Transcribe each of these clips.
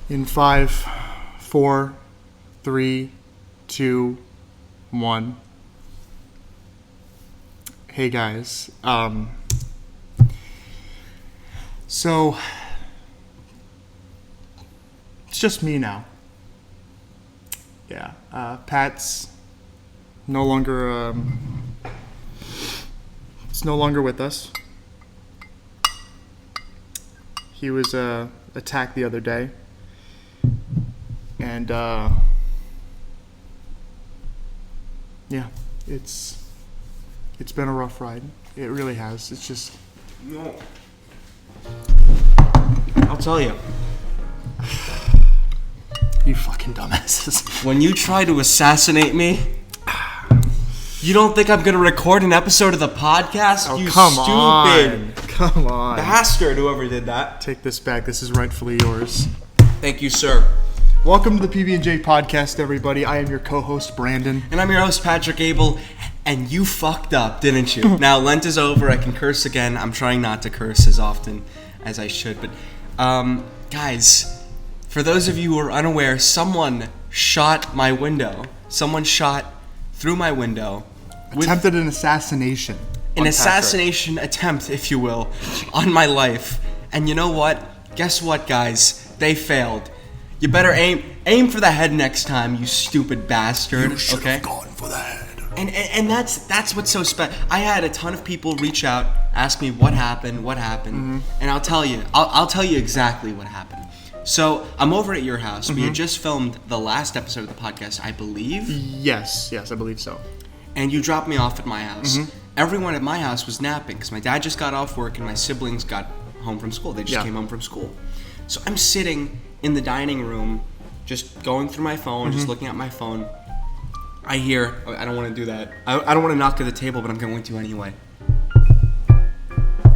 In 5, 4, 3, 2, 1. Hey guys. So it's just me now. Yeah. Pat's no longer it's no longer with us. He was attacked the other day. And yeah, it's been a rough ride. It really has. It's just No. I'll tell you. You fucking dumbasses. When you try to assassinate me, you don't think I'm gonna record an episode of the podcast? Oh, you come stupid Come on. bastard, whoever did that. Take this back. This is rightfully yours. Thank you, sir. Welcome to the PB&J podcast, everybody. I am your co-host, Brandon. And I'm your host, Patrick Abel. And you fucked up, didn't you? Now, Lent is over. I can curse again. I'm trying not to curse as often as I should. But, guys, for those of you who are unaware, someone shot my window. Someone shot through my window. Attempted an assassination. An assassination attempt, if you will, on my life. And you know what? Guess what, guys? They failed. You better aim for the head next time, you stupid bastard. You should have gone for the head. And that's what's so special. I had a ton of people reach out, ask me what happened, Mm-hmm. and I'll tell you. I'll tell you exactly what happened. So I'm over at your house. Mm-hmm. We had just filmed the last episode of the podcast, I believe. Yes, I believe so. And you dropped me off at my house. Mm-hmm. Everyone at my house was napping because my dad just got off work and my siblings got home from school. They just came home from school. So I'm sitting in the dining room, just going through my phone, just looking at my phone. I hear, I don't want to do that. I don't want to knock at the table, but I'm going to anyway. Like,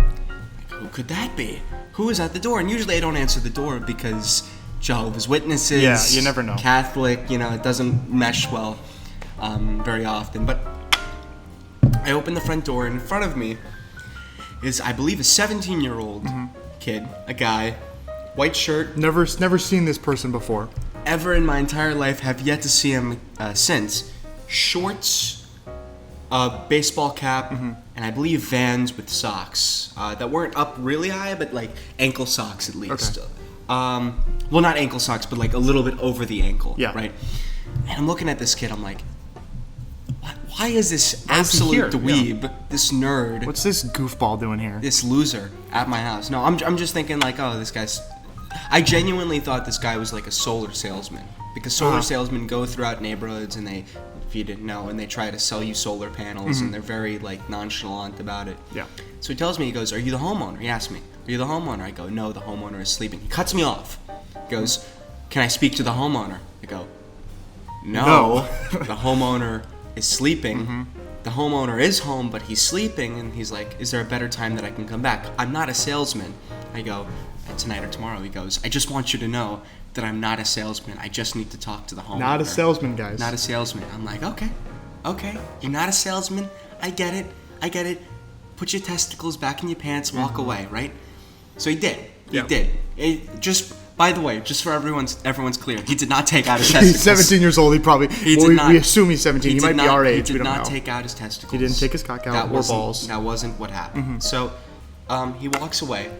who could that be? Who is at the door? And usually I don't answer the door because Jehovah's Witnesses. Yeah, you never know. Catholic, it doesn't mesh well very often. But I open the front door, and in front of me is, I believe, a 17-year-old kid, a guy, white shirt. Never seen this person before. Ever in my entire life, have yet to see him since. Shorts, baseball cap, and I believe Vans with socks that weren't up really high, but like ankle socks at least. Okay. Well, not ankle socks, but like a little bit over the ankle. Yeah. Right. And I'm looking at this kid. I'm like, why is this Why is he absolute here? dweeb, this nerd, What's this goofball doing here? this loser at my house? No, I'm just thinking like, oh, this guy's. I genuinely thought this guy was like a solar salesman, because solar salesmen go throughout neighborhoods and they, if you didn't know, and they try to sell you solar panels and they're very like nonchalant about it. Yeah. So he tells me, he goes, "Are you the homeowner?" He asks me, "Are you the homeowner?" I go, "No, the homeowner is sleeping." He cuts me off. He goes, "Can I speak to the homeowner?" I go, "No, the homeowner is sleeping. The homeowner is home, but he's sleeping." And he's like, "Is there a better time that I can come back?" I'm not a salesman. I go, "Tonight or tomorrow." He goes, "I just want you to know that I'm not a salesman. I just need to talk to the homeowner." Not a salesman, guys. Not a salesman. I'm like, okay. You're not a salesman. I get it. Put your testicles back in your pants, walk away, right? So he did. He did. Just, by the way, just for everyone's clear, he did not take out his testicles. He's 17 years old. We assume he's 17. He might be our age. He We did don't not know. take out his testicles. He didn't take his cock out or balls. That wasn't what happened. So he walks away.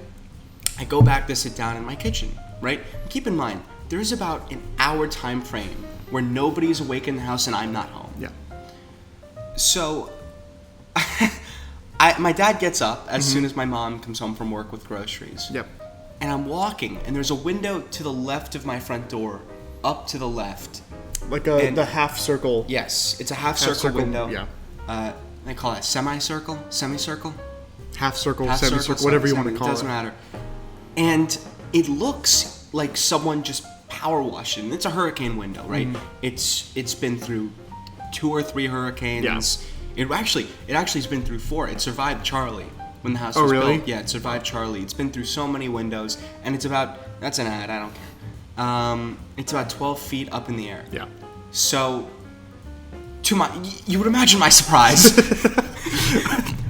I go back to sit down in my kitchen, right? Keep in mind, there's about an hour time frame where nobody's awake in the house and I'm not home. Yeah. So, my dad gets up as soon as my mom comes home from work with groceries. Yep. And I'm walking, and there's a window to the left of my front door, up to the left. Like the half circle. Yes, it's a half circle window. Yeah. They call it semicircle? Half circle, Half semicircle, circle, whatever you semi, want to call it. It doesn't matter. And it looks like someone just power washed it. And it's a hurricane window, right? It's been through 2 or 3 hurricanes. Yeah. It actually has been through 4. It survived Charlie when the house Oh, was really? built. Yeah, it survived Charlie. It's been through so many windows, and it's about, that's an ad, I don't care. It's about 12 feet up in the air. Yeah. So, you would imagine my surprise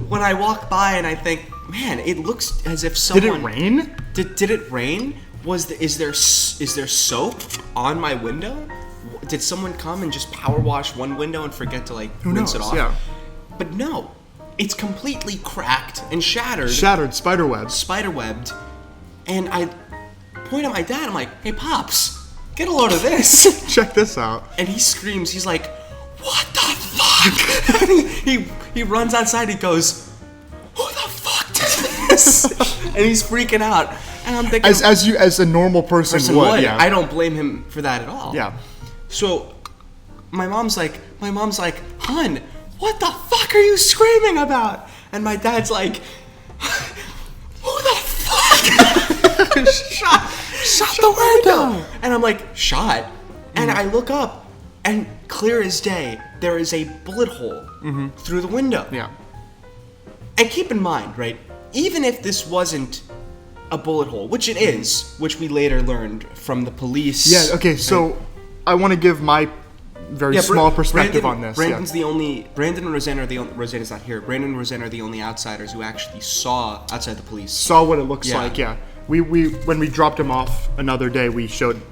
when I walk by and I think, man, it looks as if someone. Did it rain? Did it rain? is there soap on my window? Did someone come and just power wash one window and forget to like rinse it off? Yeah. But no, it's completely cracked and shattered. Spiderwebbed. And I point at my dad. I'm like, "Hey, Pops, get a load of this." Check this out. And he screams. He's like, "What the fuck?" he runs outside. He goes, "Who the fuck did this?" And he's freaking out. And I'm thinking, as a normal person would. Yeah. I don't blame him for that at all. Yeah. So my mom's like, "Hun, what the fuck are you screaming about?" And my dad's like, "Who the fuck shot the window?" And I'm like, "Shot?" And I look up, and clear as day, there is a bullet hole through the window. Yeah. And keep in mind, right, even if this wasn't a bullet hole, which it is, which we later learned from the police. Yeah, okay, so I want to give my very small perspective on this. Brandon and Rosanna are the only, Rosanna's not here. Brandon and Rosanna are the only outsiders who actually saw outside the police. Saw what it looks like, yeah. We when we dropped him off another day, he showed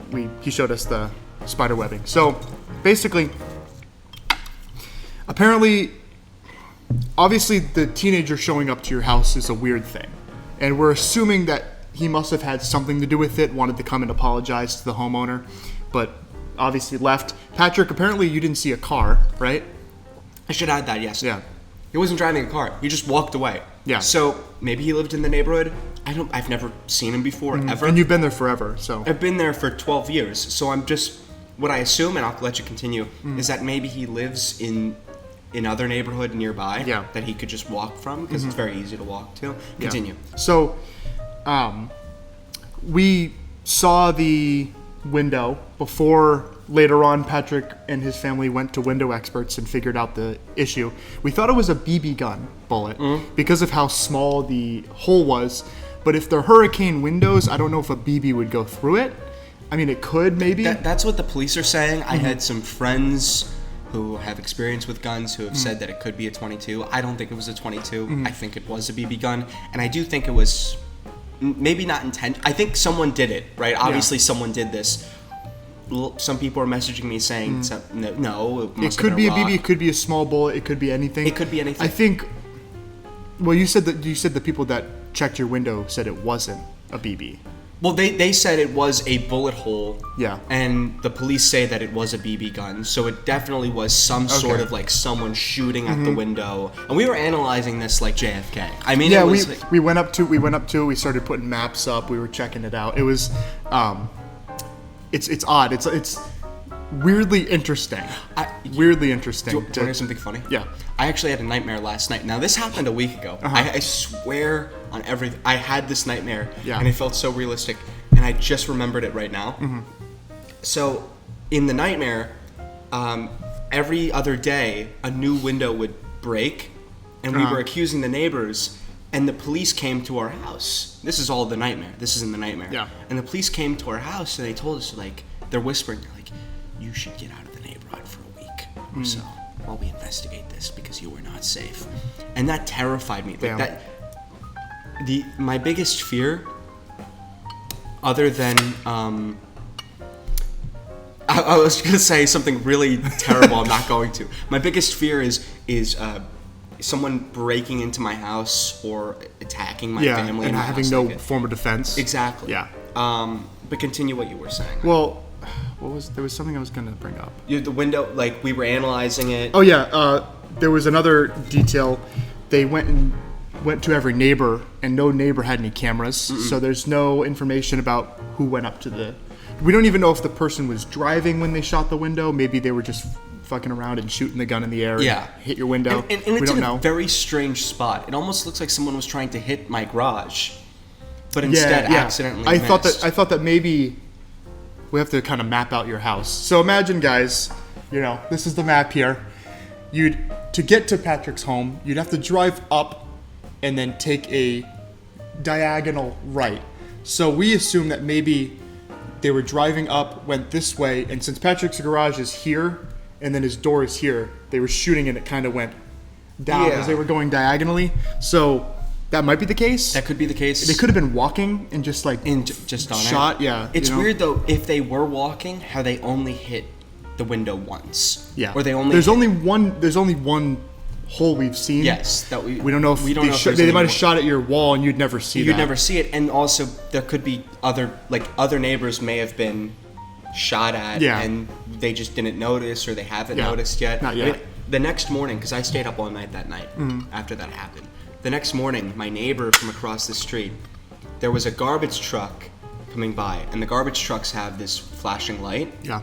us the spider webbing. So basically, apparently, obviously the teenager showing up to your house is a weird thing. And we're assuming that he must have had something to do with it, wanted to come and apologize to the homeowner, but obviously left. Patrick, apparently you didn't see a car, right? I should add that, yes. Yeah. He wasn't driving a car. He just walked away. Yeah. So maybe he lived in the neighborhood. I've never seen him before, ever. And you've been there forever, so. I've been there for 12 years. So I'm just, what I assume, and I'll let you continue, is that maybe he lives in another neighborhood nearby that he could just walk from, because it's very easy to walk to. Continue. Yeah. So, we saw the window before later on Patrick and his family went to window experts and figured out the issue. We thought it was a BB gun bullet because of how small the hole was, but if they're hurricane windows, I don't know if a BB would go through it. I mean, it could maybe. That's what the police are saying. I had some friends who have experience with guns who have said that it could be a 22. I don't think it was a 22. I think it was a BB gun, and I do think it was maybe not intent. I think someone did it, right? Obviously, someone did this. Some people are messaging me saying, no, it could be a BB, it could be a small bullet, it could be anything. It could be anything. I think, well, you said the people that checked your window said it wasn't a BB. Well, they said it was a bullet hole. Yeah. And the police say that it was a BB gun. So it definitely was some sort of like someone shooting at the window. And we were analyzing this like JFK. I mean, we went up to it, we started putting maps up, we were checking it out. It was, it's odd. It's weirdly interesting. Weirdly interesting. Do you want to hear something funny? Yeah. I actually had a nightmare last night. Now, this happened a week ago. I swear on everything. I had this nightmare, and it felt so realistic, and I just remembered it right now. So, in the nightmare, every other day, a new window would break, and we were accusing the neighbors, and the police came to our house. This is all the nightmare. This is in the nightmare. Yeah. And the police came to our house, and they told us, like, they're whispering, like, you should get out of the neighborhood for a week or so while we investigate this because you were not safe. And that terrified me. Like my biggest fear, other than I was gonna say something really terrible. I'm not going to. My biggest fear is someone breaking into my house or attacking my family and having no form of defense. Exactly. Yeah. But continue what you were saying. Well, there was something I was going to bring up. The window, like we were analyzing it. Oh yeah, there was another detail. They went to every neighbor, and no neighbor had any cameras, so there's no information about who went up to the. We don't even know if the person was driving when they shot the window. Maybe they were just fucking around and shooting the gun in the air. And hit your window. And it's in a very strange spot. It almost looks like someone was trying to hit my garage, but instead accidentally I missed. thought that maybe. We have to kind of map out your house. So imagine, guys, this is the map here. To get to Patrick's home, you'd have to drive up and then take a diagonal right. So we assume that maybe they were driving up, went this way, and since Patrick's garage is here and then his door is here, they were shooting and it kind of went down as they were going diagonally. So that might be the case. That could be the case. They could have been walking and just like just on shot. it. Yeah, It's weird though. If they were walking, how they only hit the window once. Yeah. Or they only. There's only one hole we've seen. Yes, that we don't know if they might have shot at your wall and you'd never see that. You'd never see it, and also there could be other neighbors may have been shot at, and they just didn't notice, or they haven't noticed yet. Not yet. The next morning, because I stayed up all night that night after that happened. The next morning, my neighbor from across the street, there was a garbage truck coming by, and the garbage trucks have this flashing light. Yeah.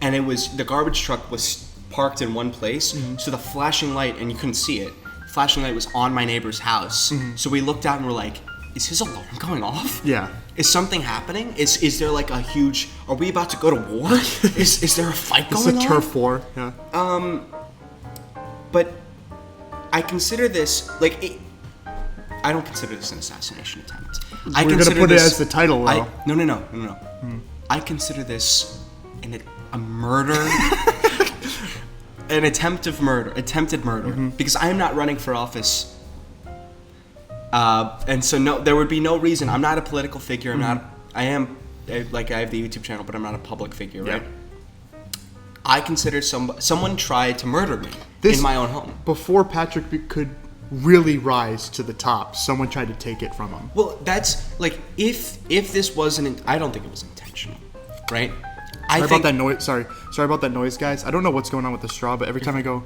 And the garbage truck was parked in one place, so the flashing light, and you couldn't see it, flashing light was on my neighbor's house. So we looked out and we're like, is his alarm going off? Yeah. Is something happening? Is there like a huge, are we about to go to war? is there a fight going on? It's a turf war. Yeah. But I consider this, I don't consider this an assassination attempt. We're going to put it as the title, though. No. I consider this a murder, an attempted murder, because I am not running for office, and so there would be no reason. I'm not a political figure. I have the YouTube channel, but I'm not a public figure, right? I consider someone tried to murder me in my own home. Before Patrick could really rise to the top, someone tried to take it from him. Well, that's if this wasn't, I don't think it was intentional, right? Sorry about that noise. Sorry about that noise, guys. I don't know what's going on with the straw, but every time I go,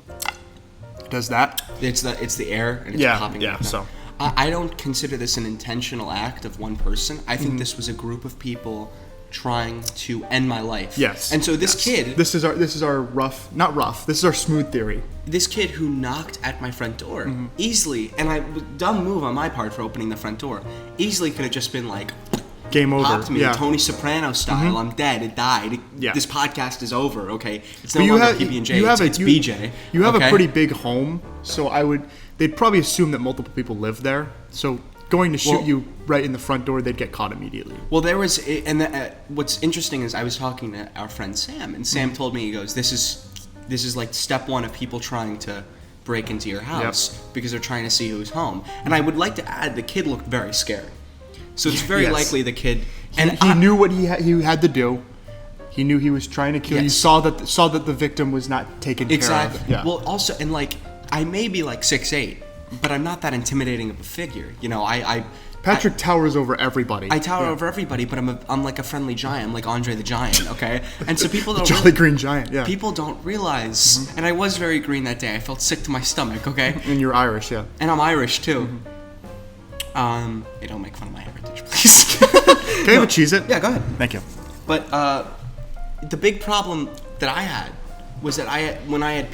it does that. It's the air and it's popping. Yeah. So I don't consider this an intentional act of one person. I think this was a group of people trying to end my life. Yes. And so this kid. This is our rough, not rough. This is our smooth theory. This kid who knocked at my front door easily, and dumb move on my part for opening the front door, easily could have just been like, game over. Popped me, Tony Soprano style. I'm dead. It died. This podcast is over. Okay, it's no longer PB&J. It's BJ. You have a pretty big home, so they'd probably assume that multiple people live there. So going to shoot you right in the front door, they'd get caught immediately. Well, there was, what's interesting is I was talking to our friend Sam, and Sam told me, he goes, this is like step one of people trying to break into your house because they're trying to see who's home. And I would like to add, the kid looked very scared. So it's very likely the kid, and he knew what he had to do. He knew he was trying to kill you. Saw that the victim was not taken care of. Exactly. Yeah. Well, also, and I may be 6'8", but I'm not that intimidating of a figure. Patrick towers over everybody. I tower over everybody, but I'm like a friendly giant. I'm like Andre the Giant, okay? And so people don't Jolly Green Giant, yeah. People don't realize, and I was very green that day. I felt sick to my stomach, okay? And you're Irish, yeah. And I'm Irish too. Hey, don't make fun of my heritage, please. Can I have a Cheez-It? Yeah, go ahead. Thank you. But the big problem that I had was that when I had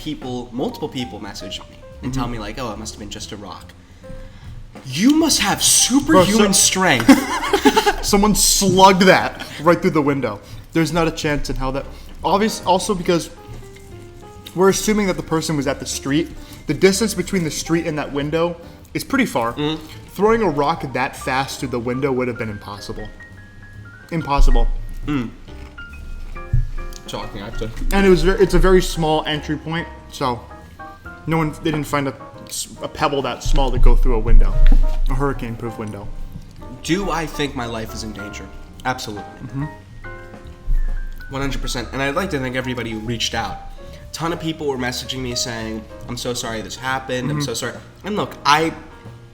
multiple people message me and tell me oh, it must have been just a rock. You must have superhuman strength. Someone slugged that right through the window. There's not a chance in how that. Also because we're assuming that the person was at the street. The distance between the street and that window is pretty far. Throwing a rock that fast through the window would have been impossible. Impossible. Shocking, actually. And it's a very small entry point, so they didn't find a pebble that small to go through a window, a hurricane-proof window. Do I think my life is in danger? Absolutely. 100%. And I'd like to thank everybody who reached out. A ton of people were messaging me saying, I'm so sorry this happened. I'm so sorry. And look, I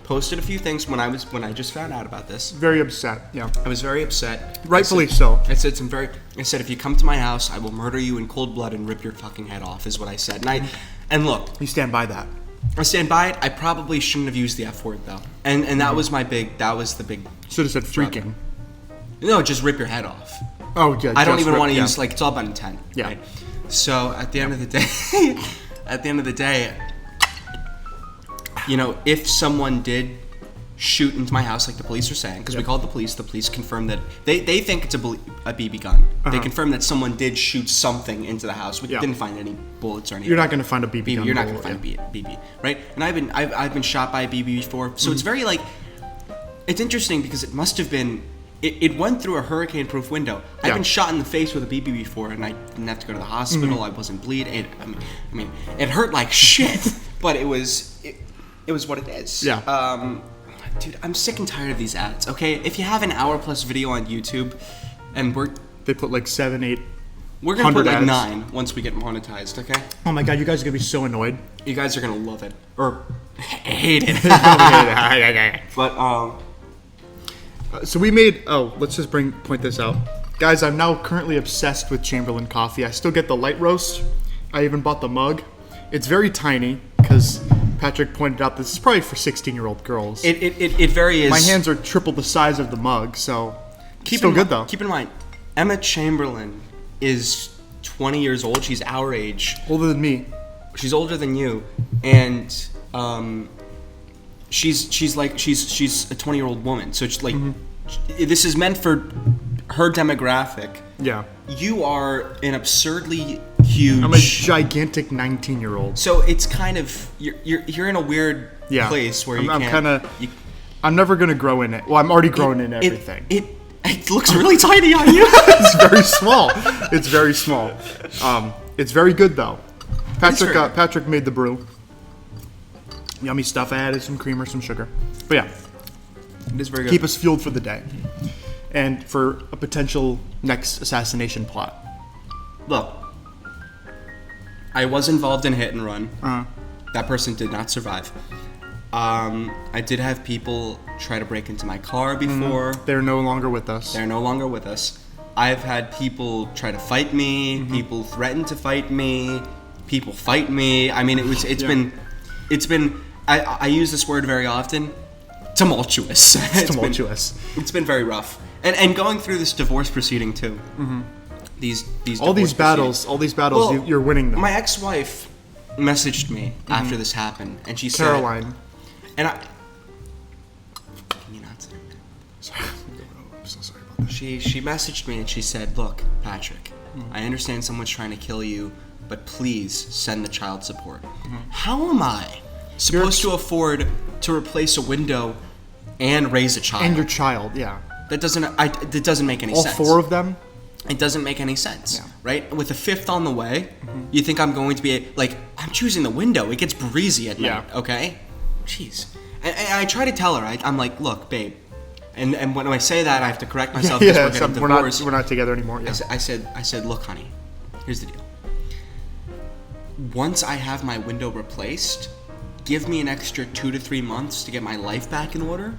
posted a few things when I just found out about this. Very upset, yeah. I was very upset. Rightfully so. I said if you come to my house, I will murder you in cold blood and rip your fucking head off, is what I said. And look. You stand by that. I stand by it. I probably shouldn't have used the F word though. And that was the big should have said freaking. No, just rip your head off. Oh yeah. I don't even want to use it's all about intent. Yeah. Right? So at the end of the day, if someone did shoot into my house, like the police are saying, because we called the police confirmed that they think it's a BB gun. They confirmed that someone did shoot something into the house. We didn't find any bullets or anything. You're not going to find a BB gun. You're not going to find a BB, right? And I've been shot by a BB before, so it's very it's interesting because it must have been. It went through a hurricane-proof window. I've been shot in the face with a BB before, and I didn't have to go to the hospital. I wasn't bleeding. I mean, it hurt like shit, but it was. it was what it is. Yeah. Dude, I'm sick and tired of these ads. Okay, if you have an hour-plus video on YouTube, and They put like 7, 8. we're gonna put like ads. 9 once we get monetized. Okay. Oh my god, you guys are gonna be so annoyed. You guys are gonna love it or hate it. But So we made. Oh, let's just point this out, guys. I'm now currently obsessed with Chamberlain coffee. I still get the light roast. I even bought the mug. It's very tiny because Patrick pointed out this is probably for 16-year-old girls. it very is. My hands are triple the size of the mug, so Keep still in good though. Keep in mind, Emma Chamberlain is 20 years old. She's our age. Older than me. She's older than you, and she's a 20-year-old woman. So it's like this is meant for her demographic. Yeah. You are an absurdly huge. I'm a gigantic 19-year-old. So it's kind of you're in a weird place where I'm never gonna grow in it. Well, I'm already growing in everything. It looks really tiny on you. It's very small. It's very small. It's very good though. Patrick made the brew. Yummy stuff. I added some creamer, some sugar. But yeah, It is very good. keep us fueled for the day, and for a potential next assassination plot. Look, I was involved in hit and run. Uh-huh. That person did not survive. I did have people try to break into my car before. They're no longer with us. They're no longer with us. I've had people try to fight me. People threaten to fight me. People fight me. I mean, it's been. I use this word very often. Tumultuous. It's tumultuous. It's been very rough, and going through this divorce proceeding too. These all these battles, Well, you're winning them. My ex-wife messaged me after this happened, and she Caroline. said, and I. Can you not say that? Sorry. I'm so sorry about that. She messaged me and she said, "Look, Patrick, I understand someone's trying to kill you, but please send the child support." How am I supposed to afford to replace a window and raise a child? And your child, yeah. That doesn't make any All sense. 4 of them? It doesn't make any sense, Yeah. right? With a 5th on the way, you think I'm going to be I'm choosing the window. It gets breezy at night, okay? Jeez. And I try to tell her, I'm like, look, babe. And when I say that, I have to correct myself because we're getting divorced. We're not together anymore. Yeah. I said, look, honey, here's the deal. Once I have my window replaced, give me an extra 2 to 3 months to get my life back in order,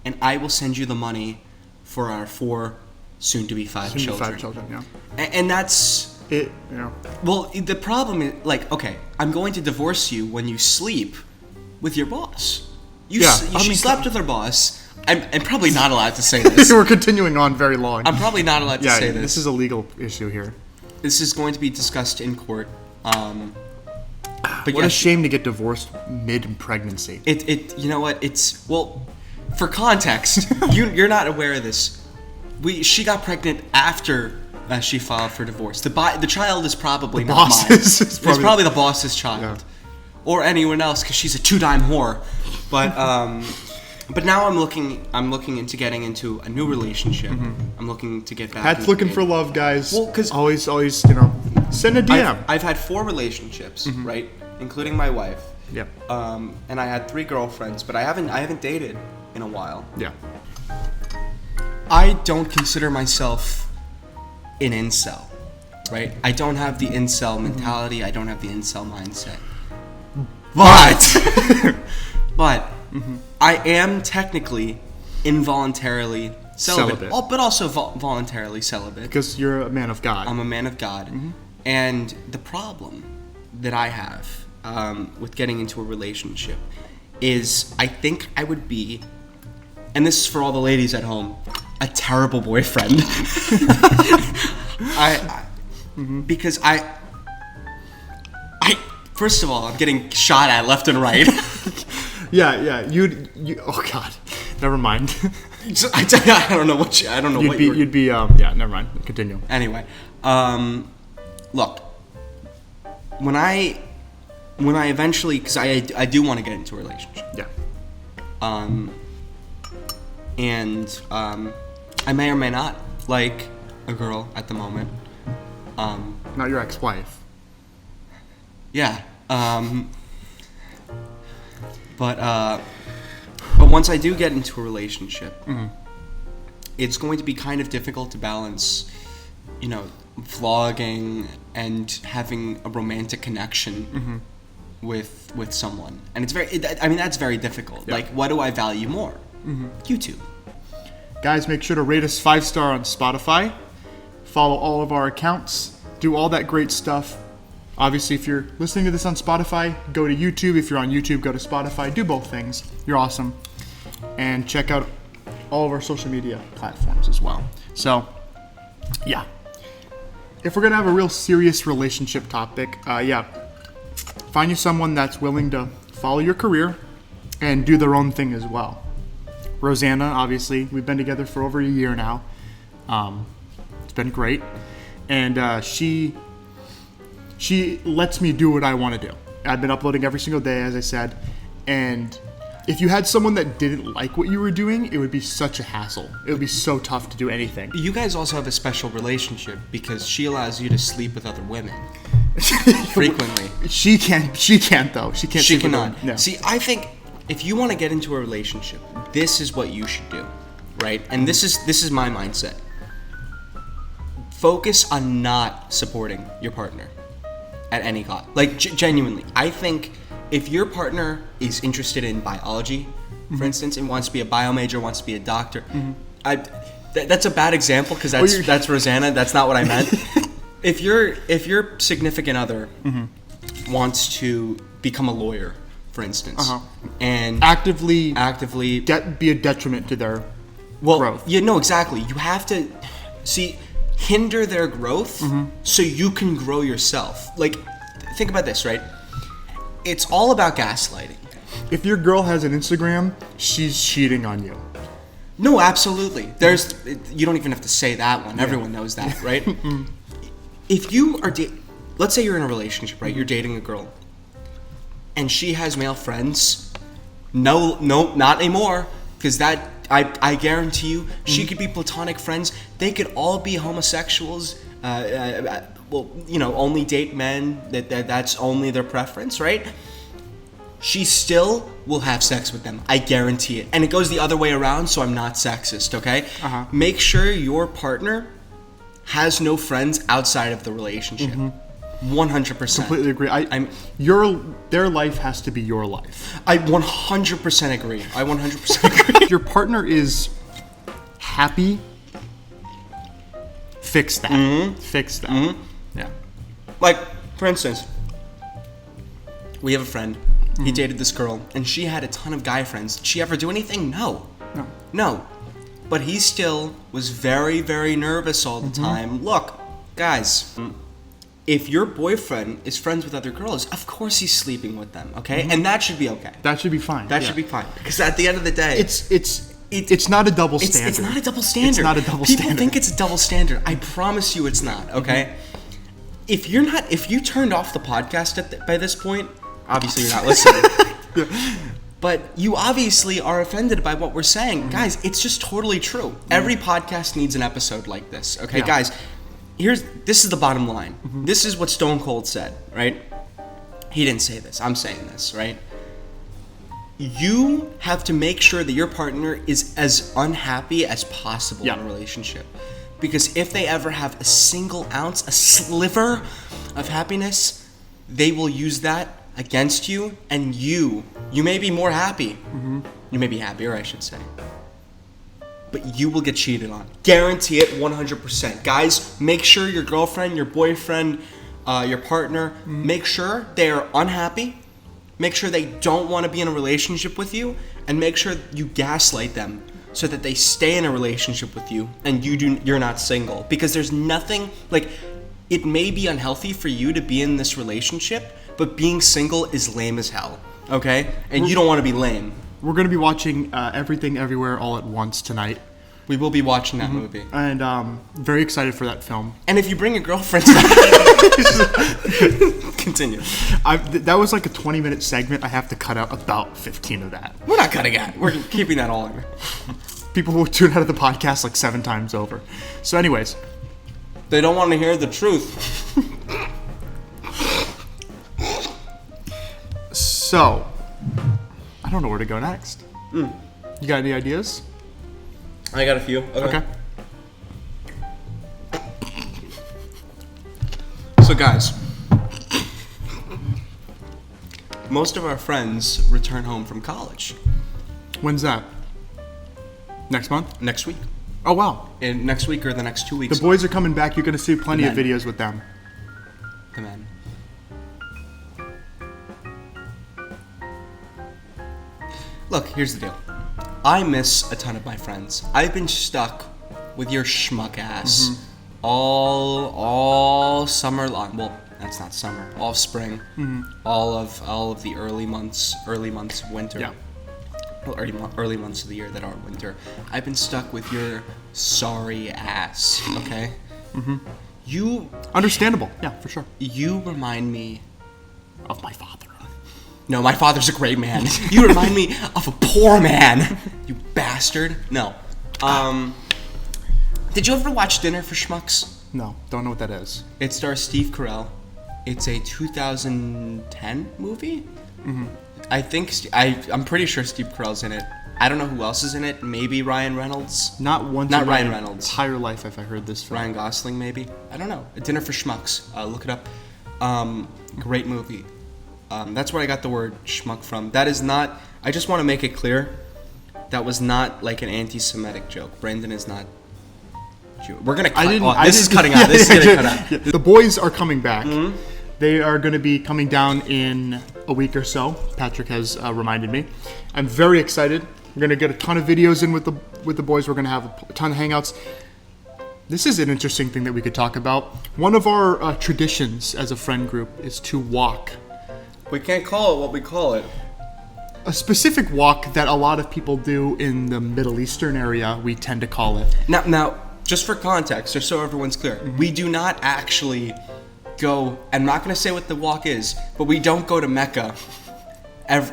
and I will send you the money for our 4, soon-to-be 5 children. 5 children, yeah. And that's it. Yeah. Well, the problem is, okay, I'm going to divorce you when you sleep with your boss. She slept with her boss. I'm probably not allowed to say this. We're continuing on very long. I'm probably not allowed to say this. This is a legal issue here. This is going to be discussed in court. But What a shame to get divorced mid-pregnancy. You know what? For context, you're not aware of this. She got pregnant after she filed for divorce. The child is probably not mine. It's probably the boss's child, or anyone else, because she's a 2-dime whore. But now I'm looking into getting into a new relationship. I'm looking to get back. Pat's looking for love, guys. Well, because always, send a DM. I've had 4 relationships, right, including my wife. Yep. And I had 3 girlfriends, but I haven't dated in a while. Yeah. I don't consider myself an incel, right? I don't have the incel mentality. I don't have the incel mindset. But I am technically involuntarily celibate. But also voluntarily celibate. Because you're a man of God. I'm a man of God. And the problem that I have with getting into a relationship is I think I would be, and this is for all the ladies at home, a terrible boyfriend. Because I first of all, I'm getting shot at left and right. Yeah. You. Oh God. Never mind. I don't know what you'd be. Yeah. Never mind. Continue. Anyway, look. When I eventually, because I do want to get into a relationship. Yeah. And I may or may not like a girl at the moment. Not your ex-wife. Yeah. But once I do get into a relationship, it's going to be kind of difficult to balance, vlogging and having a romantic connection with someone. And it's that's very difficult. Yeah. Like, what do I value more? YouTube. Guys, make sure to rate us 5-star on Spotify. Follow all of our accounts. Do all that great stuff. Obviously, if you're listening to this on Spotify, go to YouTube. If you're on YouTube, go to Spotify. Do both things. You're awesome. And check out all of our social media platforms as well. So, yeah. If we're going to have a real serious relationship topic, find you someone that's willing to follow your career and do their own thing as well. Rosanna, obviously, we've been together for over a year now. It's been great. And she lets me do what I want to do. I've been uploading every single day, as I said. And if you had someone that didn't like what you were doing, it would be such a hassle. It would be so tough to do anything. You guys also have a special relationship because she allows you to sleep with other women frequently. She can't though. She can't. She sleep with cannot. them. No. See, I think if you want to get into a relationship, this is what you should do, right? And this is my mindset. Focus on not supporting your partner at any cost. Like, genuinely, I think if your partner is interested in biology, for instance, and wants to be a bio major, wants to be a doctor, that's a bad example because that's Rosanna. That's not what I meant. If your significant other wants to become a lawyer, for instance, and actively be a detriment to their growth. Yeah, no, exactly. You have to hinder their growth so you can grow yourself. Like, think about this, right? It's all about gaslighting. If your girl has an Instagram, she's cheating on you. No, absolutely. You don't even have to say that one. Yeah. Everyone knows that, right? If you are let's say you're in a relationship, right? You're dating a girl, and she has male friends. No, not anymore, because that I guarantee you, she could be platonic friends. They could all be homosexuals. Only date men. That's only their preference, right? She still will have sex with them. I guarantee it. And it goes the other way around, so I'm not sexist, okay? Make sure your partner has no friends outside of the relationship. 100%. Completely agree. Their life has to be your life. I 100% agree. I 100% agree. If your partner is happy, fix that. Fix that. Yeah. Like, for instance, we have a friend. He dated this girl, and she had a ton of guy friends. Did she ever do anything? No. But he still was very, very nervous all the time. Look, guys, if your boyfriend is friends with other girls, of course he's sleeping with them, okay? And that should be okay. That should be fine. That should be fine. Because at the end of the day, it's not a double standard. It's not a double standard. It's not a double standard. People think it's a double standard. I promise you it's not, okay? If you turned off the podcast by this point, obviously you're not listening. But you obviously are offended by what we're saying. Guys, it's just totally true. Every podcast needs an episode like this, okay? Guys, this is the bottom line. This is what Stone Cold said, right? He didn't say this. I'm saying this, right? You have to make sure that your partner is as unhappy as possible in a relationship. Because if they ever have a single ounce, a sliver of happiness, they will use that against you, and you may be more happy. You may be happier, I should say. But you will get cheated on. Guarantee it 100%. Guys, make sure your girlfriend, your boyfriend, your partner, make sure they are unhappy. Make sure they don't want to be in a relationship with you, and make sure you gaslight them so that they stay in a relationship with you and you're not single. Because there's nothing, like, it may be unhealthy for you to be in this relationship, but being single is lame as hell, okay? And you don't want to be lame. We're going to be watching Everything Everywhere All at Once tonight. We will be watching that movie. And very excited for that film. And if you bring your girlfriend continue. That was like a 20-minute segment. I have to cut out about 15 of that. We're not cutting out. We're keeping that all in. People will tune out of the podcast like 7 times over. So anyways. They don't want to hear the truth. So, I I don't know where to go next. You got any ideas? I got a few. Okay. So guys, most of our friends return home from college When's that? Next month? next week. Oh, wow. In next week or the next 2 weeks. The boys are coming back. You're going to see plenty of men. videos with them. The men. Look, here's the deal. I miss a ton of my friends. I've been stuck with your schmuck ass all summer long. Well, that's not summer. All spring. All of the early months of winter. Yeah. Well, early months of the year that are winter. I've been stuck with your sorry ass. Okay. You Understandable. Yeah, for sure. you remind me. Of my father. No, my father's a great man. You remind me of a poor man. You bastard. No. Did you ever watch Dinner for Schmucks? No, don't know what that is. It stars Steve Carell. It's a 2010 movie. I think I'm pretty sure Steve Carell's in it. I don't know who else is in it. Maybe Ryan Reynolds. Not once Not in Ryan my Reynolds. entire life have I heard this from. Ryan Gosling, maybe. I don't know. A Dinner for Schmucks. Look it up. Great movie. That's where I got the word schmuck from. That is not. I just want to make it clear. That was not like an anti-Semitic joke. Brandon is not Jew. We're gonna cut. This is cutting out. This is gonna cut out. Yeah. The boys are coming back. They are going to be coming down in a week or so. Patrick has reminded me. I'm very excited. We're going to get a ton of videos in with the boys. We're going to have a ton of hangouts. This is an interesting thing that we could talk about. One of our traditions as a friend group is to walk. We can't call it what we call it. A specific walk that a lot of people do in the Middle Eastern area, we tend to call it. Now, just for context, just so everyone's clear, we do not actually go. I'm not going to say what the walk is, but we don't go to Mecca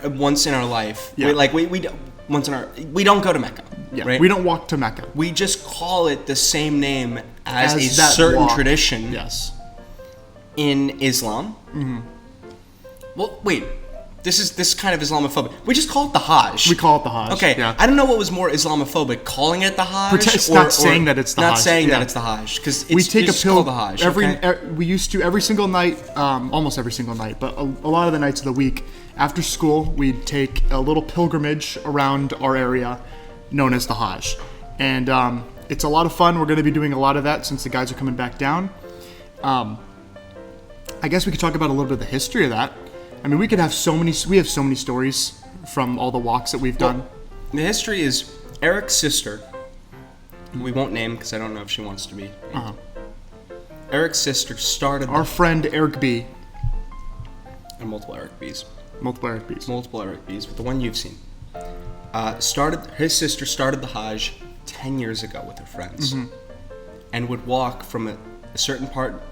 once in our life. Yeah. We don't go to Mecca. Yeah, right? we don't walk to Mecca. We just call it the same name as a that certain walk. tradition Yes. in Islam. Well, wait. This is kind of Islamophobic. We just call it the Hajj. We call it the Hajj. Okay. Yeah. I don't know what was more Islamophobic, calling it the Hajj, Not saying that it's the not Hajj. saying Yeah. that it's the Hajj, because We take a pill the Hajj. we used to every single night, almost every single night, but a lot of the nights of the week after school, we'd take a little pilgrimage around our area, known as the Hajj, and it's a lot of fun. We're going to be doing a lot of that since the guys are coming back down. I guess we could talk about a little bit of the history of that. I mean, we have so many stories from all the walks that we've done. The history is Eric's sister. We won't name because I don't know if she wants to be. Eric's sister started Our friend Eric B. and multiple Eric B's. Multiple Eric B's. Multiple Eric B's, but the one you've seen. His sister started the Hajj 10 years ago with her friends, and would walk from a certain part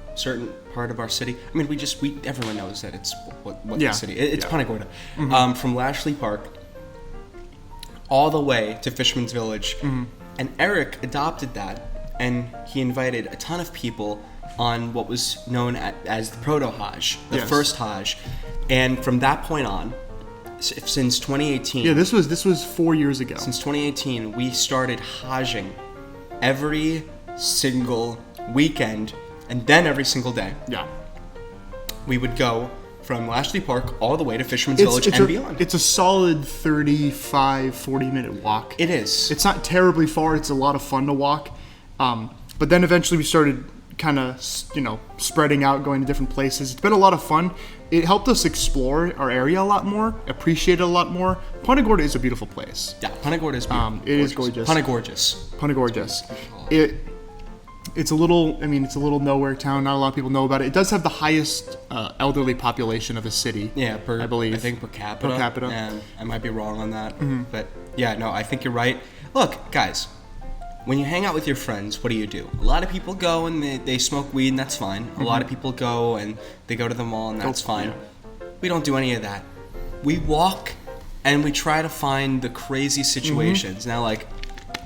of our city. I mean, everyone knows that it's what Yeah. the city. It's Yeah. Punta Gorda, from Lashley Park all the way to Fisherman's Village, and Eric adopted that, and he invited a ton of people on what was known as the Proto Hajj, the Yes. first Hajj, and from that point on, since 2018. Yeah, this was 4 years ago. Since 2018, we started Hajjing every single weekend, and then every single day. Yeah. We would go from Lashley Park all the way to Fisherman's Village and beyond. It's a solid 35, 40-minute walk. It is. It's not terribly far. It's a lot of fun to walk. But then eventually we started kind of, spreading out, going to different places. It's been a lot of fun. It helped us explore our area a lot more, appreciate it a lot more. Punta Gorda is a beautiful place. Yeah, Punta Gorda is beautiful. It is gorgeous. Punta Gorgeous. Punta Gorgeous. It's a little nowhere town. Not a lot of people know about it. It does have the highest elderly population of a city. Yeah, I believe. I think per capita. Per capita. And I might be wrong on that. But yeah, no, I think you're right. Look, guys, when you hang out with your friends, what do? A lot of people go and they smoke weed, and that's fine. A lot of people go and they go to the mall, and that's fine. Yeah. We don't do any of that. We walk and we try to find the crazy situations. Now, like,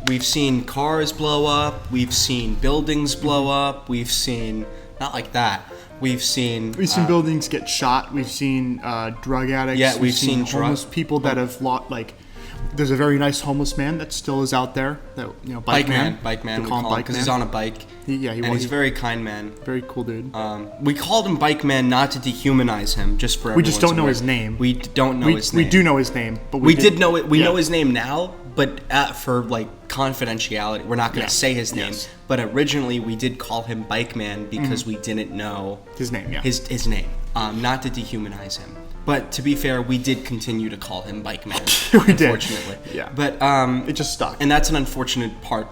we've seen cars blow up, we've seen buildings blow up, we've seen, not like that, We've seen buildings get shot. We've seen drug addicts. Yeah, we've seen homeless people that have lost. Like, there's a very nice homeless man that still is out there. That bike man. We call him because he's on a bike. He's a very kind man. Very cool dude. We called him Bike Man not to dehumanize him, just for we just don't know his name. We don't know his name. We do know his name, but we did know it. We know his name now, but for like confidentiality, we're not going to say his name. Yes. But originally, we did call him Bike Man because we didn't know his name. Yeah, his name, not to dehumanize him. But to be fair, we did continue to call him Bike Man. We unfortunately. did. Yeah. But it just stuck, and that's an unfortunate part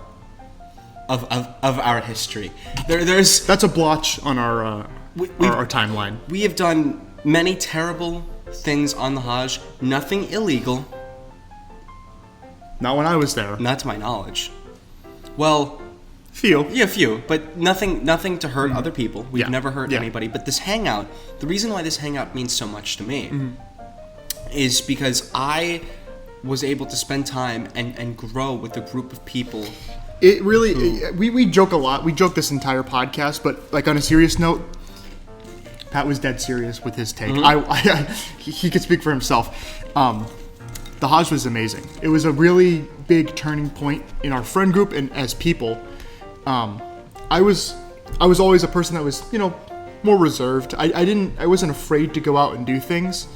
of our history. That's a blotch on our timeline. We have done many terrible things on the Hajj. Nothing illegal. Not when I was there. Not to my knowledge. Well, few. Yeah, few, but nothing to hurt other people. We've never hurt anybody. But this hangout, the reason why this hangout means so much to me is because I was able to spend time and grow with a group of people. It really, we joke a lot. We joke this entire podcast, but like on a serious note, Pat was dead serious with his take. He could speak for himself. The Hajj was amazing. It was a really big turning point in our friend group and as people. I was always a person that was, more reserved. I wasn't afraid to go out and do things,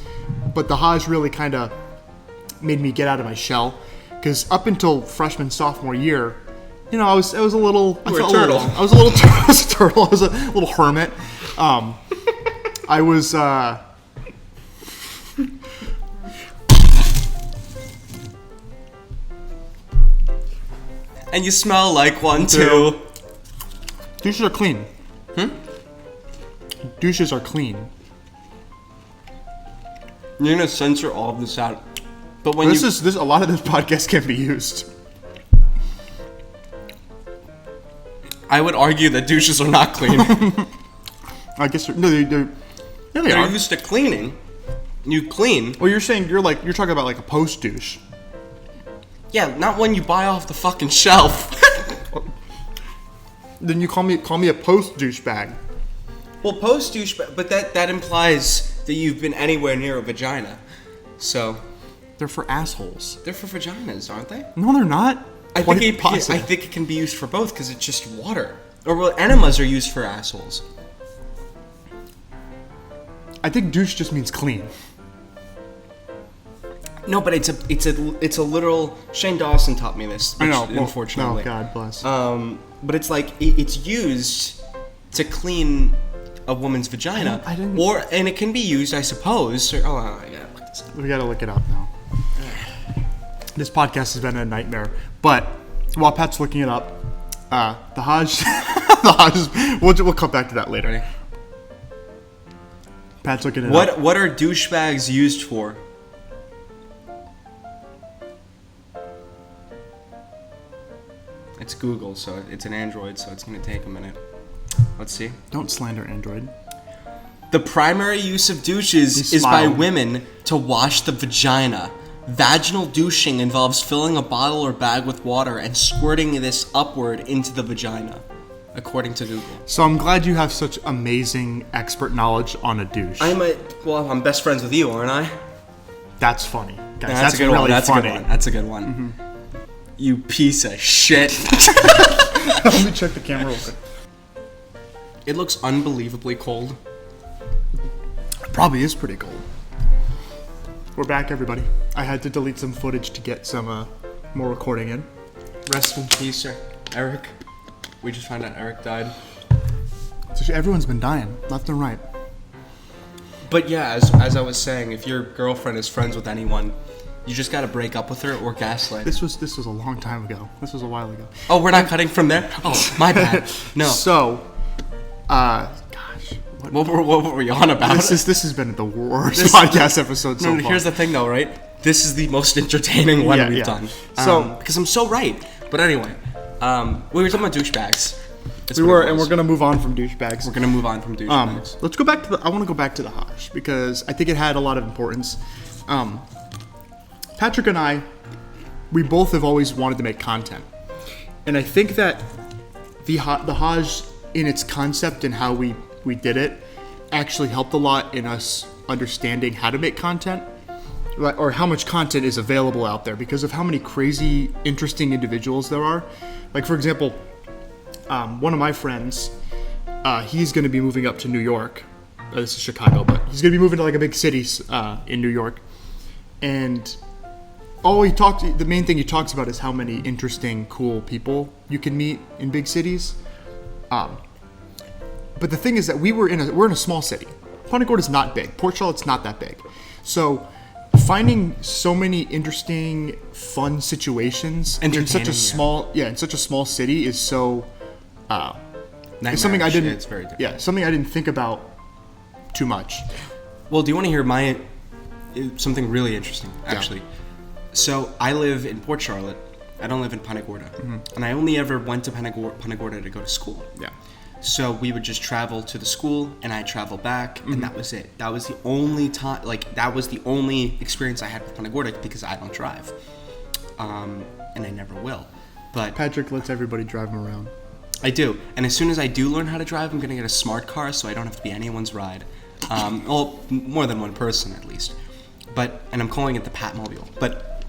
but the Hajj really kind of made me get out of my shell. Because up until freshman, sophomore year, I was a little. You were a turtle. I was a little turtle. I was a little hermit. I was. And you smell like one too. Douches are clean. Douches are clean. You're gonna censor all of this out, but when this a lot of this podcast can be used. I would argue that douches are not clean. I guess they're used to cleaning. You clean. Well, you're saying you're talking about like a post douche. Yeah, not when you buy off the fucking shelf. Then you call me a post douchebag. Well, post douchebag, but that implies that you've been anywhere near a vagina. So they're for assholes. They're for vaginas, aren't they? No, they're not. I think it can be used for both because it's just water. Or well, enemas are used for assholes. I think douche just means clean. No, but it's a literal. Shane Dawson taught me this. I know. Unfortunately. Oh, God bless. But it's like it's used to clean a woman's vagina, and it can be used, I suppose. I gotta look this up. We gotta look it up now. This podcast has been a nightmare. But while Pat's looking it up, the Hajj, we'll come back to that later. Ready? Pat's looking it up. What are douchebags used for? It's Google, so it's an Android, so it's gonna take a minute. Let's see. Don't slander Android. The primary use of douches is by women to wash the vagina. Vaginal douching involves filling a bottle or bag with water and squirting this upward into the vagina, according to Google. So I'm glad you have such amazing expert knowledge on a douche. I'm best friends with you, aren't I? That's funny. Guys, that's a good really one. That's funny. a good one. That's a good one. Mm-hmm. You piece of shit. Let me check the camera real quick. It looks unbelievably cold. It probably is pretty cold. We're back, everybody. I had to delete some footage to get some more recording in. Rest in peace, sir. Eric. We just found out Eric died. So everyone's been dying, left and right. But yeah, as I was saying, if your girlfriend is friends with anyone, you just gotta break up with her or gaslight. This was a long time ago. This was a while ago. Oh, we're not cutting from there? Oh, my bad. No. So, gosh. What were we on about? This has been the worst podcast episode so far. Here's the thing though, right? This is the most entertaining one we've done. So, because I'm so right. But anyway, we were talking about douchebags. And we're gonna move on from douchebags. Let's go back to I want to go back to the Hajj because I think it had a lot of importance. Patrick and I, we both have always wanted to make content, and I think that the Hajj in its concept and how we did it actually helped a lot in us understanding how to make content, or how much content is available out there because of how many crazy, interesting individuals there are. Like, for example, one of my friends, he's going to be moving up to New York. This is Chicago, but he's going to be moving to like a big city in New York. And the main thing he talks about is how many interesting, cool people you can meet in big cities. But the thing is that we're in a small city. Punta Gorda's not big. Port Charlotte's not that big. So finding so many interesting, fun situations in such a small city is so it's something I didn't. It's very different. Yeah, something I didn't think about too much. Well, do you want to hear something really interesting, actually? Yeah. So I live in Port Charlotte. I don't live in Punta Gorda. Mm-hmm. And I only ever went to Punta Gorda to go to school. Yeah. So we would just travel to the school, and I'd travel back, mm-hmm. and that was it. That was the only time, that was the only experience I had with Punta Gorda because I don't drive. And I never will. But Patrick lets everybody drive him around. I do. And as soon as I do learn how to drive, I'm going to get a smart car so I don't have to be anyone's ride. Well, more than one person at least. And I'm calling it the Patmobile. But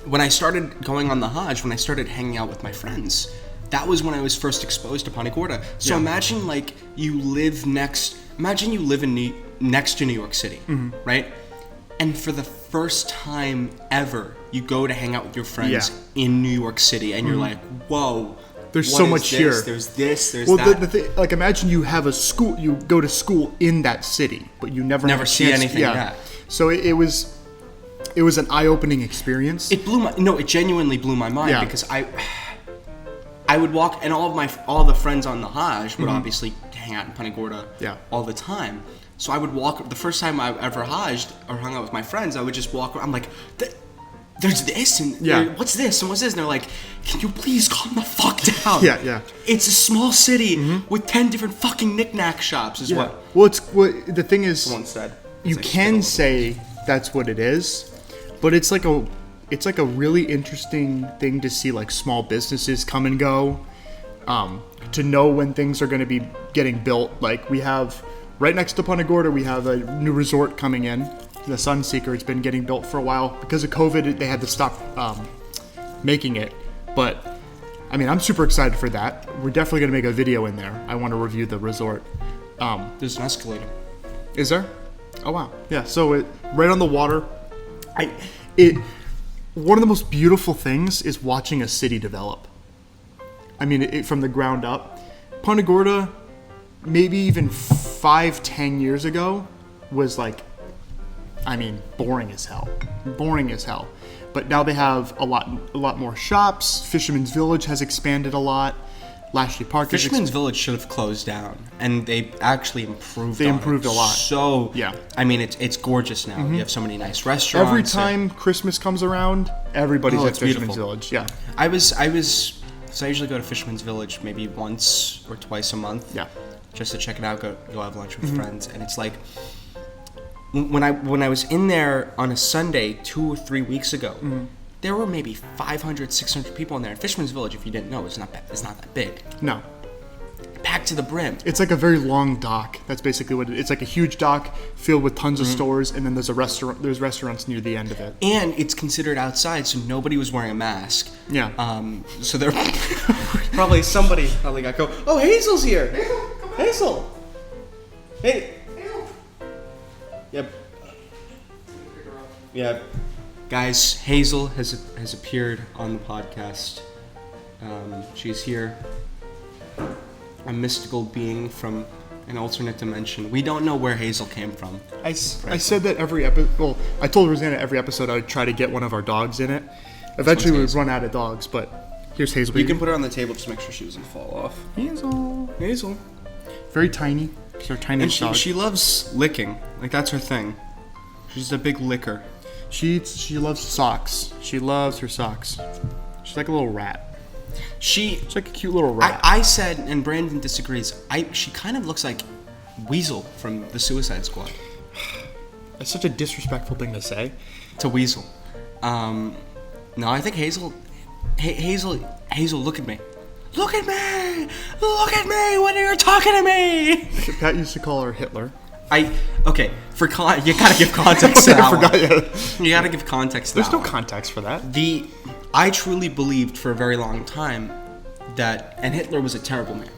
when I started going on the Hajj, when I started hanging out with my friends, that was when I was first exposed to Punta Gorda. So imagine you live next to New York City, mm-hmm. right? And for the first time ever, you go to hang out with your friends in New York City, and mm-hmm. you're like, whoa. There's so much here. There's this, there's that. Well, the thing, imagine you have a school, you go to school in that city, but you never see anything. Yeah. So it was an eye-opening experience. It genuinely blew my mind because I would walk, and all the friends on the Hajj would mm-hmm. obviously hang out in Punta Gorda all the time. So I would walk. The first time I ever Hajjed or hung out with my friends, I would just walk around. I'm like, there's this, and what's this, and what's this? And they're like, can you please calm the fuck down? Yeah. It's a small city mm-hmm. with 10 different fucking knick-knack shops, is what. Well, the thing is, someone said. You can say that's what it is, but it's like a really interesting thing to see, like, small businesses come and go, to know when things are going to be getting built. Like, we have, right next to Punta Gorda, we have a new resort coming in, the Sunseeker. It's been getting built for a while. Because of COVID, they had to stop making it. But, I mean, I'm super excited for that. We're definitely going to make a video in there. I want to review the resort. There's an escalator. Is there? Oh, wow. Yeah, so right on the water. One of the most beautiful things is watching a city develop. I mean, from the ground up. Punta Gorda, maybe even 5-10 years ago, was like, boring as hell. But now they have a lot more shops. Fisherman's Village has expanded a lot. Lashley Park. Fisherman's Village should have closed down, and they actually improved. They improved a lot. So it's gorgeous now. Mm-hmm. You have so many nice restaurants. Every time Christmas comes around, everybody's at Fisherman's Village. Yeah. I usually go to Fisherman's Village maybe once or twice a month. Yeah. Just to check it out, go have lunch with mm-hmm. friends, and it's like when I was in there on a Sunday 2 or 3 weeks ago. Mm-hmm. There were maybe 500, 600 people in there. And Fisherman's Village, if you didn't know, it's not that big. No. Packed to the brim. It's like a very long dock. That's basically what it is. It's like a huge dock filled with tons of stores, and then there's a restaurant. There's restaurants near the end of it. And it's considered outside, so nobody was wearing a mask. Yeah. So there somebody got go. Oh, Hazel's here. Hazel. Hey. Hazel. Yep. Yeah. Guys, Hazel has appeared on the podcast. She's here. A mystical being from an alternate dimension. We don't know where Hazel came from. I said that every episode. Well, I told Rosanna every episode I would try to get one of our dogs in it. Eventually, we would run out of dogs, but here's Hazel. You can put her on the table just to make sure she doesn't fall off. Hazel. Very tiny. She's our tiniest dog. She loves licking. Like, that's her thing. She's a big licker. She loves socks. She loves her socks. She's like a little rat. She's like a cute little rat. I said, and Brandon disagrees, she kind of looks like Weasel from the Suicide Squad. That's such a disrespectful thing to say. To Weasel. No, I think Hazel, look at me. Look at me! Look at me when you're talking to me! Pat used to call her Hitler. Okay, you gotta give context to that I forgot. one. Yeah. You gotta give context to There's that no one. context for that. I truly believed for a very long time and Hitler was a terrible man.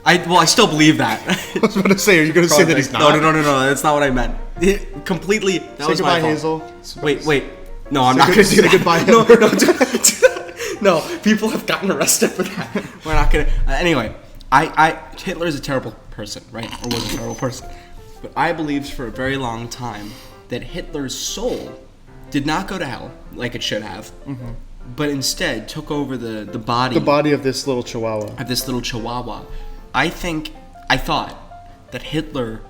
I still believe that. I was about to say, are you going to say that he's not? No, that's not what I meant. Completely, that Say was goodbye, my fault. Hazel. Wait. No, I'm not going to Say do that. goodbye. No, people have gotten arrested for that. We're not going to. Anyway, Hitler is a terrible person, right? Or was a terrible person. But I believed for a very long time that Hitler's soul did not go to hell like it should have, but instead took over the body. The body of this little chihuahua. I thought that Hitler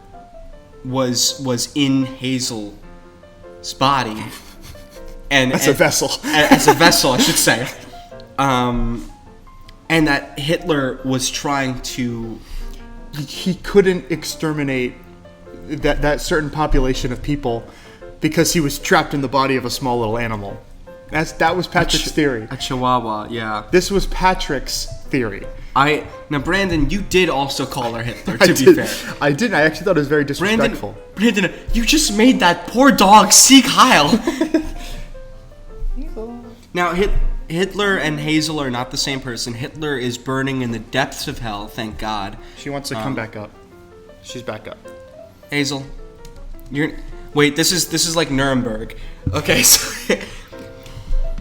was in Hazel's body, and As a vessel, I should say, and that Hitler was trying to. He couldn't exterminate that certain population of people because he was trapped in the body of a small little animal. That was Patrick's theory. A chihuahua, yeah. This was Patrick's theory. Now, Brandon, you did also call her Hitler, to be fair. I didn't. I actually thought it was very disrespectful. Brandon, you just made that poor dog seek Heil. Now, Hitler and Hazel are not the same person. Hitler is burning in the depths of hell, thank God. She wants to come back up. She's back up. Hazel, wait. This is like Nuremberg. Okay, so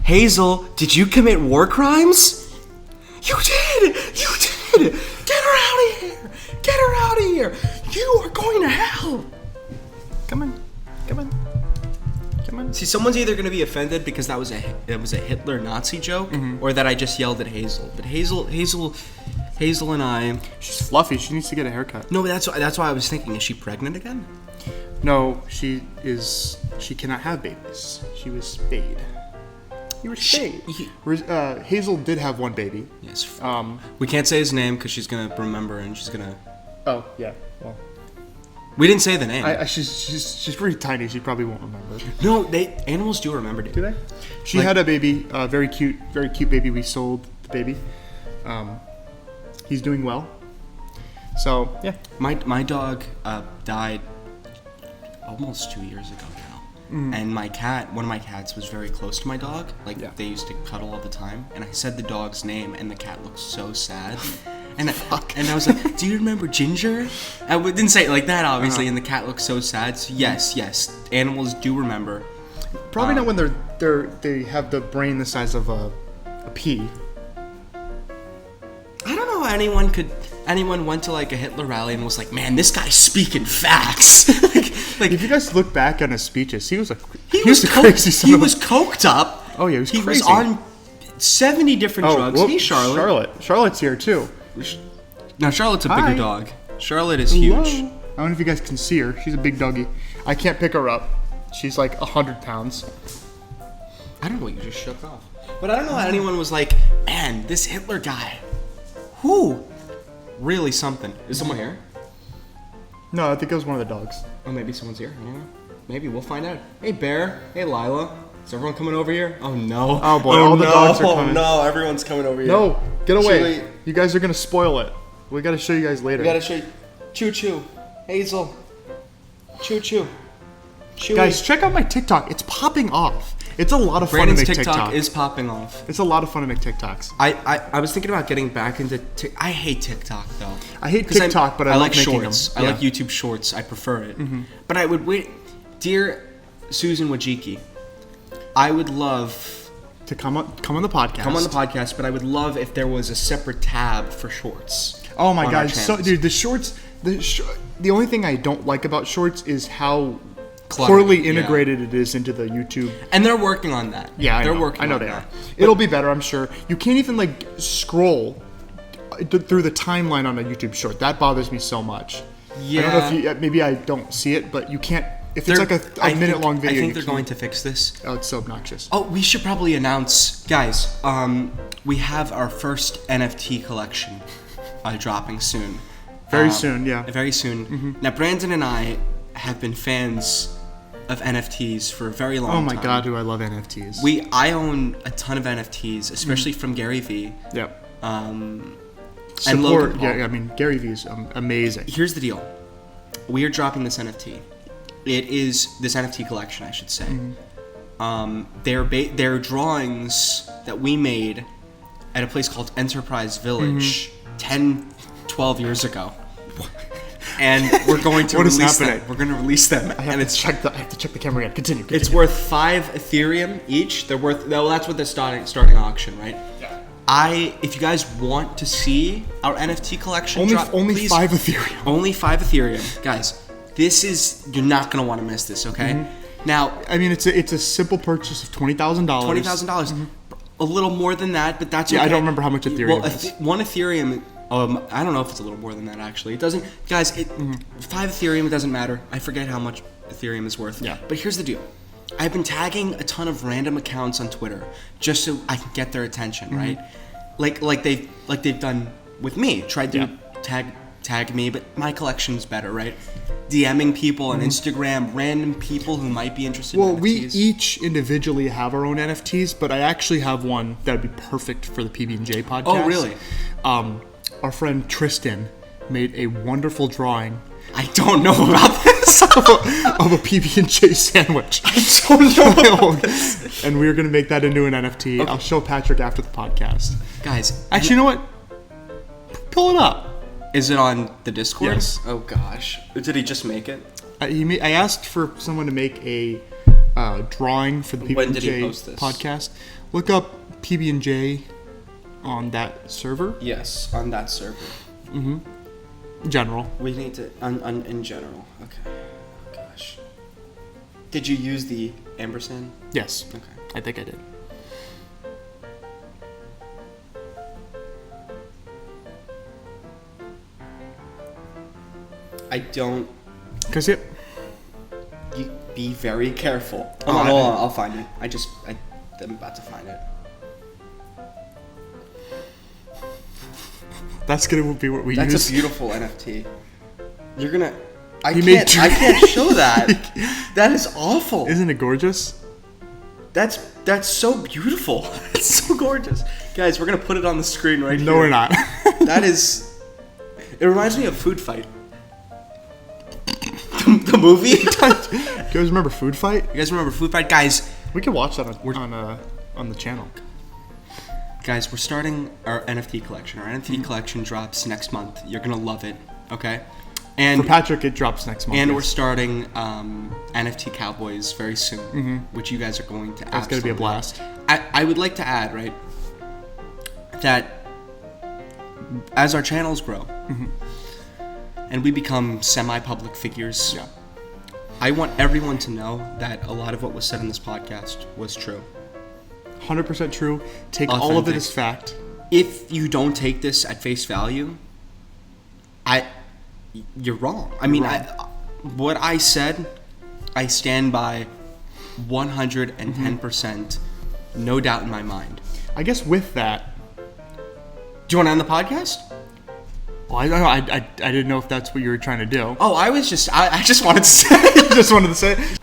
Hazel, did you commit war crimes? You did. Get her out of here. Get her out of here. You are going to hell. Come on. See, someone's either going to be offended because that was a Hitler Nazi joke, or that I just yelled at Hazel. But Hazel and I. She's fluffy. She needs to get a haircut. No, but that's why I was thinking. Is she pregnant again? No, she is. She cannot have babies. She was spayed. You were spayed. Hazel did have one baby. Yes. We can't say his name because she's gonna remember and she's gonna. Oh yeah. Well. We didn't say the name. She's pretty tiny. She probably won't remember. No, animals do remember. Do they? She had a baby, very cute baby. We sold the baby. He's doing well. So yeah. My dog died almost 2 years ago now, and one of my cats was very close to my dog. They used to cuddle all the time, and I said the dog's name, and the cat looked so sad. And I was like, "Do you remember Ginger?" I didn't say it like that, obviously. And the cat looked so sad. So yes, animals do remember. Probably not when they have the brain the size of a pea. I don't know how anyone went to like a Hitler rally and was like, "Man, this guy's speaking facts." like if you guys look back on his speeches, he was crazy. He was coked up. Oh yeah, he was crazy. Was on 70 different drugs. Hey, Charlotte. Charlotte's here too. Now Charlotte's a bigger dog. Charlotte is huge. I don't know if you guys can see her. She's a big doggy. I can't pick her up. She's like 100 pounds. I don't know what you just shook off. But I don't know how anyone was like, "Man, this Hitler guy. Who? Really something." Is someone here? No, I think it was one of the dogs. Oh, maybe someone's here. I don't know. Maybe we'll find out. Hey, Bear. Hey, Lila. Is everyone coming over here? Oh no. Oh boy, all the dogs are coming. Oh no, everyone's coming over here. No, get away. You guys are gonna spoil it. We gotta show you guys later. We gotta show you. Choo Choo. Hazel. Choo Choo. Chewy. Guys, check out my TikTok. It's popping off. It's a lot of fun Brandon's to make TikTok TikToks. is popping off. It's a lot of fun to make TikToks. I was thinking about getting back into I hate TikTok though. I hate TikTok, but I like making shorts. them. I like YouTube Shorts. I prefer it. But I would wait. Dear Susan Wojcicki, I would love to come on the podcast. Come on the podcast, but I would love if there was a separate tab for shorts. Oh my god, so dude, the shorts, the only thing I don't like about shorts is how poorly integrated it is into the YouTube. And they're working on that. Yeah, they're working I know on they that. are. It'll be better, I'm sure. You can't even like scroll through the timeline on a YouTube short. That bothers me so much. Yeah. I don't know if you, maybe I don't see it, but you can't. If it's like a minute long video, I think they're going to fix this. Oh, it's so obnoxious. Oh, we should probably announce, guys. We have our first NFT collection dropping soon. Very soon, yeah. Very soon. Now, Brandon and I have been fans of NFTs for a very long time. Oh my god, do I love NFTs. I own a ton of NFTs, especially from Gary Vee. Yep. And Support, Logan Paul. yeah, I mean, Gary Vee's amazing. Here's the deal. we are dropping this NFT. It is this NFT collection, I should say. They're drawings that we made at a place called Enterprise Village 10, 12 years ago. And we're going to release them. We're going to release them. I have to check the camera again. Continue. It's worth 5 Ethereum each. They're worth. No, that's what they're starting auction, right? Yeah. If you guys want to see our NFT collection, only 5 Ethereum. Only 5 Ethereum, guys. You're not going to want to miss this, okay? Now, I mean, it's a simple purchase of $20,000. $20,000. A little more than that, but that's okay. I don't remember how much Ethereum is. One Ethereum. I don't know if it's a little more than that, actually. It doesn't... Guys, 5 Ethereum, it doesn't matter. I forget how much Ethereum is worth. Yeah. But here's the deal. I've been tagging a ton of random accounts on Twitter just so I can get their attention, right? Like they've done with me. Tried to tag me, but my collection's better, right? DMing people on Instagram, random people who might be interested in NFTs. Well, we each individually have our own NFTs, but I actually have one that would be perfect for the PB&J podcast. Oh, really? Our friend Tristan made a wonderful drawing. I don't know about this. of a PB&J sandwich. I don't know about this. And we're going to make that into an NFT. Okay. I'll show Patrick after the podcast. Guys. Actually, you know what? Pull it up. Is it on the Discord? Yes. Oh, gosh. Did he just make it? I asked for someone to make a drawing for the PB&J podcast. Look up PB&J on that server. Yes, on that server. General. We need to... in general. Okay. Oh, gosh. Did you use the ampersand? Yes. Okay. I think I did. I don't... Because You be very careful. Hold on. I'll find it. I'm about to find it. That's gonna be what we use. That's a beautiful NFT. You're gonna... I can't show that. That is awful. Isn't it gorgeous? That's so beautiful. It's so gorgeous. Guys, we're gonna put it on the screen right here. No, we're not. That is... It reminds me of Food Fight. The movie? You guys remember Food Fight? You guys remember Food Fight? Guys... We can watch that on the channel. Guys, we're starting our NFT collection. Our NFT collection drops next month. You're gonna love it, okay? And for Patrick, it drops next month. And we're starting NFT Cowboys very soon, which you guys are going to. That's gonna be a blast. I would like to add, right, that as our channels grow and we become semi-public figures, I want everyone to know that a lot of what was said in this podcast was true. 100% true. Take all of it as fact. If you don't take this at face value, you're wrong. I mean, what I said, I stand by 110%, no doubt in my mind. I guess with that... Do you want to end the podcast? Well, I don't know. I didn't know if that's what you were trying to do. Oh, I just wanted to say...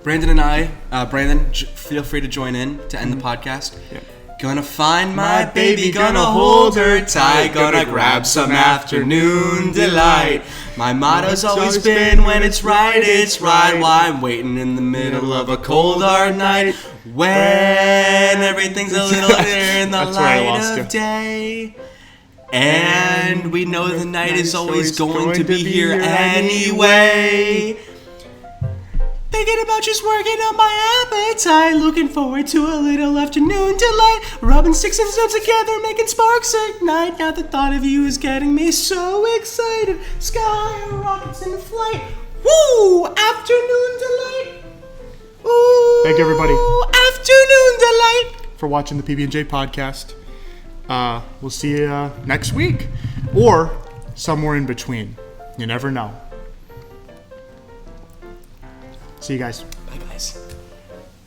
Brandon and Brandon, feel free to join in to end the podcast. Yeah. Gonna find my baby, gonna hold her tight, gonna grab some afternoon delight. My motto's always been, when it's right, while I'm waiting in the middle of a cold hard night, when everything's a little clearer in the light of day. And we know the night is always going to be here anyway. Thinking about just working on my appetite, looking forward to a little afternoon delight, rubbing sticks and stones together, making sparks ignite. Now the thought of you is getting me so excited. Sky rockets in flight. Woo! Afternoon delight. Ooh. Thank you, everybody. Afternoon delight. For watching the PB&J podcast. We'll see you next week, or somewhere in between. You never know. See you guys. Bye, guys.